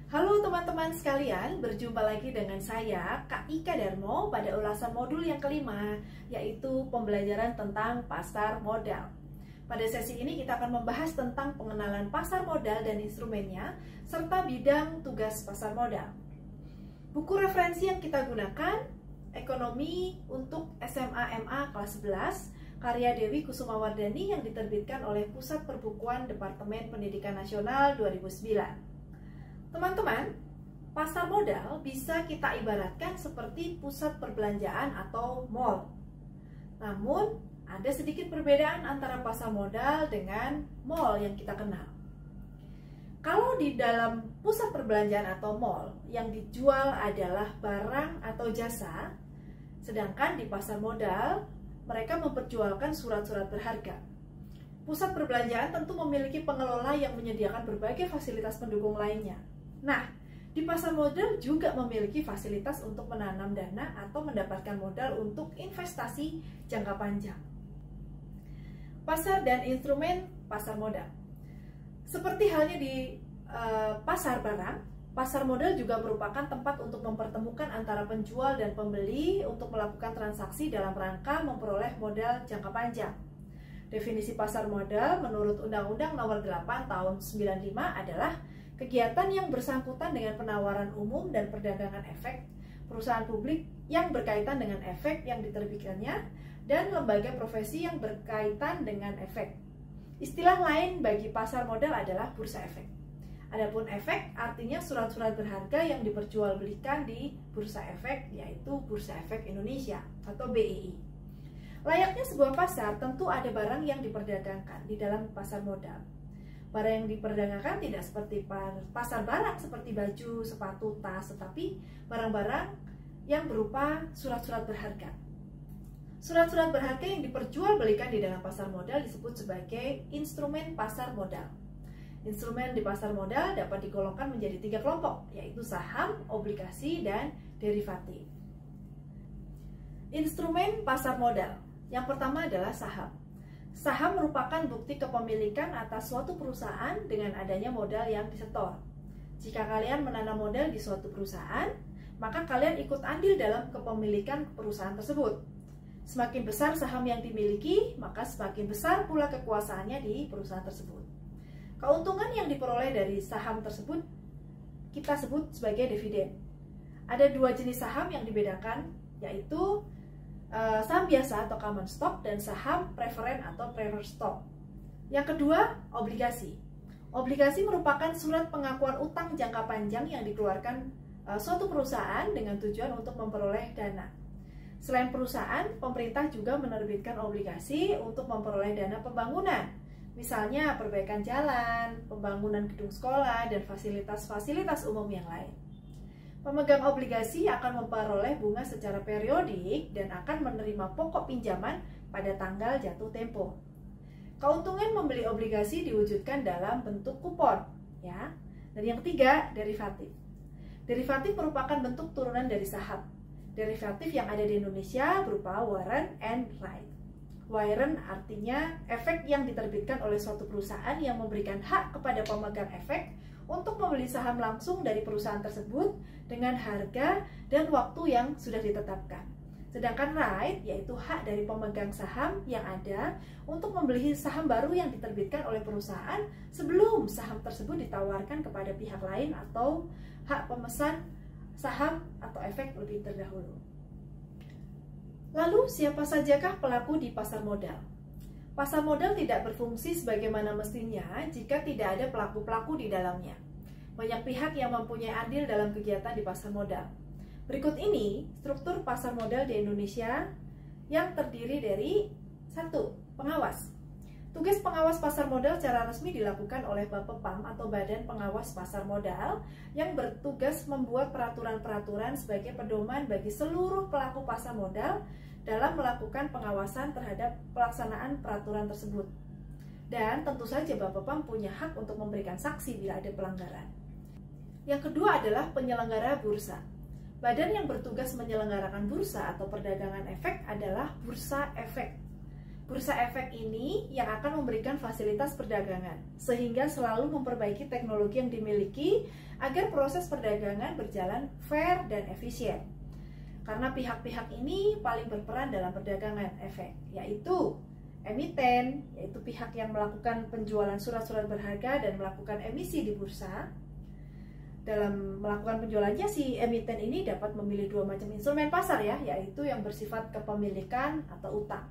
Halo teman-teman sekalian, berjumpa lagi dengan saya, Kak Ika Darmo, pada ulasan modul yang kelima, yaitu pembelajaran tentang pasar modal. Pada sesi ini kita akan membahas tentang pengenalan pasar modal dan instrumennya, serta bidang tugas pasar modal. Buku referensi yang kita gunakan, Ekonomi untuk SMA MA kelas 11, karya Dewi Kusumawardhani yang diterbitkan oleh Pusat Perbukuan Departemen Pendidikan Nasional 2009. Teman-teman, pasar modal bisa kita ibaratkan seperti pusat perbelanjaan atau mall. Namun, ada sedikit perbedaan antara pasar modal dengan mall yang kita kenal. Kalau di dalam pusat perbelanjaan atau mall, yang dijual adalah barang atau jasa, sedangkan di pasar modal, mereka memperjualkan surat-surat berharga. Pusat perbelanjaan tentu memiliki pengelola yang menyediakan berbagai fasilitas pendukung lainnya. Nah, di pasar modal juga memiliki fasilitas untuk menanam dana atau mendapatkan modal untuk investasi jangka panjang. Pasar dan instrumen pasar modal. Seperti halnya di pasar barang, pasar modal juga merupakan tempat untuk mempertemukan antara penjual dan pembeli untuk melakukan transaksi dalam rangka memperoleh modal jangka panjang. Definisi pasar modal menurut Undang-Undang Nomor 8 Tahun 95 adalah kegiatan yang bersangkutan dengan penawaran umum dan perdagangan efek, perusahaan publik yang berkaitan dengan efek yang diterbitkannya, dan lembaga profesi yang berkaitan dengan efek. Istilah lain bagi pasar modal adalah bursa efek. Adapun efek artinya surat-surat berharga yang diperjualbelikan di bursa efek, yaitu Bursa Efek Indonesia atau BEI. Layaknya sebuah pasar, tentu ada barang yang diperdagangkan di dalam pasar modal. Barang yang diperdagangkan tidak seperti pasar barang seperti baju, sepatu, tas, tetapi barang-barang yang berupa surat-surat berharga. Surat-surat berharga yang diperjualbelikan di dalam pasar modal disebut sebagai instrumen pasar modal. Instrumen di pasar modal dapat digolongkan menjadi 3 kelompok, yaitu saham, obligasi, dan derivatif. Instrumen pasar modal. Yang pertama adalah saham. Saham merupakan bukti kepemilikan atas suatu perusahaan dengan adanya modal yang disetor. Jika kalian menanam modal di suatu perusahaan, maka kalian ikut andil dalam kepemilikan perusahaan tersebut. Semakin besar saham yang dimiliki, maka semakin besar pula kekuasaannya di perusahaan tersebut. Keuntungan yang diperoleh dari saham tersebut kita sebut sebagai dividen. Ada 2 jenis saham yang dibedakan, yaitu saham biasa atau common stock dan saham preferen atau preferred stock. Yang kedua, obligasi. Obligasi merupakan surat pengakuan utang jangka panjang yang dikeluarkan suatu perusahaan dengan tujuan untuk memperoleh dana. Selain perusahaan, pemerintah juga menerbitkan obligasi untuk memperoleh dana pembangunan. Misalnya perbaikan jalan, pembangunan gedung sekolah, dan fasilitas-fasilitas umum yang lain. Pemegang obligasi akan memperoleh bunga secara periodik dan akan menerima pokok pinjaman pada tanggal jatuh tempo. Keuntungan membeli obligasi diwujudkan dalam bentuk kupon, ya. Dan yang ketiga, derivatif. Derivatif merupakan bentuk turunan dari saham. Derivatif yang ada di Indonesia berupa warrant and right. Warrant artinya efek yang diterbitkan oleh suatu perusahaan yang memberikan hak kepada pemegang efek untuk membeli saham langsung dari perusahaan tersebut dengan harga dan waktu yang sudah ditetapkan. Sedangkan right yaitu hak dari pemegang saham yang ada untuk membeli saham baru yang diterbitkan oleh perusahaan sebelum saham tersebut ditawarkan kepada pihak lain atau hak pemesan saham atau efek lebih terdahulu. Lalu, siapa sajakah pelaku di pasar modal? Pasar modal tidak berfungsi sebagaimana mestinya jika tidak ada pelaku-pelaku di dalamnya. Banyak pihak yang mempunyai andil dalam kegiatan di pasar modal. Berikut ini struktur pasar modal di Indonesia yang terdiri dari 1. Pengawas. Tugas pengawas pasar modal secara resmi dilakukan oleh Bapepam atau Badan Pengawas Pasar Modal yang bertugas membuat peraturan-peraturan sebagai pedoman bagi seluruh pelaku pasar modal dalam melakukan pengawasan terhadap pelaksanaan peraturan tersebut. Dan tentu saja Bapepam punya hak untuk memberikan saksi bila ada pelanggaran. Yang kedua adalah penyelenggara bursa. Badan yang bertugas menyelenggarakan bursa atau perdagangan efek adalah Bursa Efek. Bursa efek ini yang akan memberikan fasilitas perdagangan, sehingga selalu memperbaiki teknologi yang dimiliki agar proses perdagangan berjalan fair dan efisien. Karena pihak-pihak ini paling berperan dalam perdagangan efek, yaitu emiten, yaitu pihak yang melakukan penjualan surat-surat berharga dan melakukan emisi di bursa. Dalam melakukan penjualannya, si emiten ini dapat memilih dua macam instrumen pasar ya, yaitu yang bersifat kepemilikan atau utang.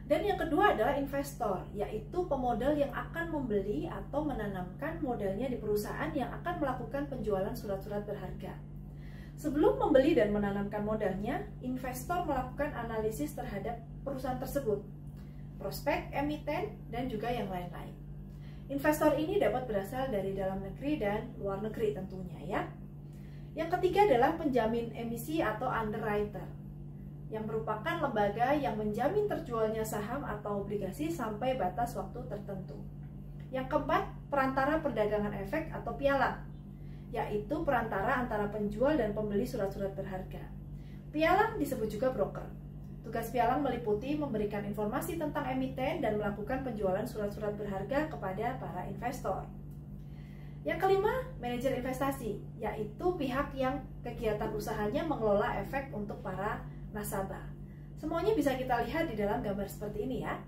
Dan yang kedua adalah investor, yaitu pemodal yang akan membeli atau menanamkan modalnya di perusahaan yang akan melakukan penjualan surat-surat berharga. Sebelum membeli dan menanamkan modalnya, investor melakukan analisis terhadap perusahaan tersebut, prospek, emiten, dan juga yang lain-lain. Investor ini dapat berasal dari dalam negeri dan luar negeri tentunya ya. Yang ketiga adalah penjamin emisi atau underwriter, yang merupakan lembaga yang menjamin terjualnya saham atau obligasi sampai batas waktu tertentu. Yang keempat, perantara perdagangan efek atau pialang, yaitu perantara antara penjual dan pembeli surat-surat berharga. Pialang disebut juga broker. Tugas pialang meliputi memberikan informasi tentang emiten dan melakukan penjualan surat-surat berharga kepada para investor. Yang kelima, manajer investasi, yaitu pihak yang kegiatan usahanya mengelola efek untuk para nasabah. Semuanya bisa kita lihat di dalam gambar seperti ini ya.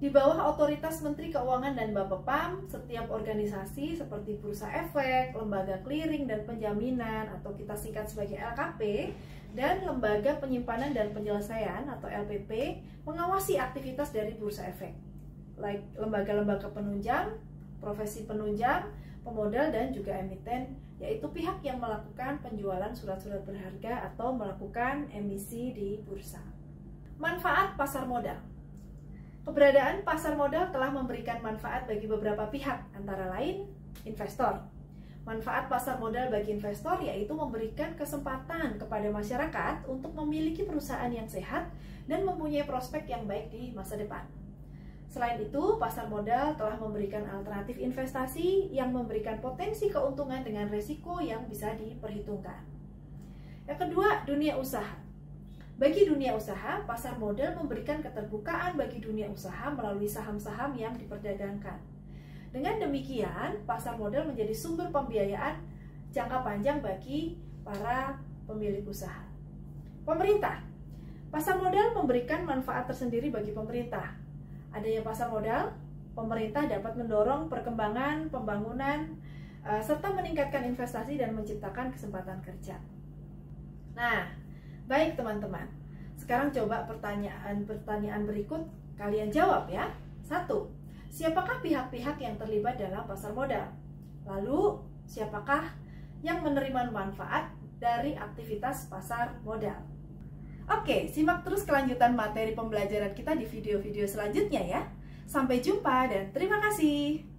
Di bawah otoritas Menteri Keuangan dan Bapepam, setiap organisasi seperti Bursa Efek, Lembaga Clearing dan Penjaminan atau kita singkat sebagai LKP, dan Lembaga Penyimpanan dan Penyelesaian atau LPP mengawasi aktivitas dari Bursa Efek, lembaga-lembaga penunjang, profesi penunjang, pemodal, dan juga emiten, yaitu pihak yang melakukan penjualan surat-surat berharga atau melakukan emisi di bursa. Manfaat pasar modal. Keberadaan pasar modal telah memberikan manfaat bagi beberapa pihak, antara lain investor. Manfaat pasar modal bagi investor yaitu memberikan kesempatan kepada masyarakat untuk memiliki perusahaan yang sehat dan mempunyai prospek yang baik di masa depan. Selain itu, pasar modal telah memberikan alternatif investasi yang memberikan potensi keuntungan dengan risiko yang bisa diperhitungkan. Yang kedua, dunia usaha. Bagi dunia usaha, pasar modal memberikan keterbukaan bagi dunia usaha melalui saham-saham yang diperdagangkan. Dengan demikian, pasar modal menjadi sumber pembiayaan jangka panjang bagi para pemilik usaha. Pemerintah. Pasar modal memberikan manfaat tersendiri bagi pemerintah. Adanya pasar modal, pemerintah dapat mendorong perkembangan, pembangunan, serta meningkatkan investasi dan menciptakan kesempatan kerja. Nah, baik teman-teman. Sekarang coba pertanyaan berikut kalian jawab ya. 1. Siapakah pihak-pihak yang terlibat dalam pasar modal? Lalu, siapakah yang menerima manfaat dari aktivitas pasar modal? Oke, simak terus kelanjutan materi pembelajaran kita di video-video selanjutnya ya. Sampai jumpa dan terima kasih.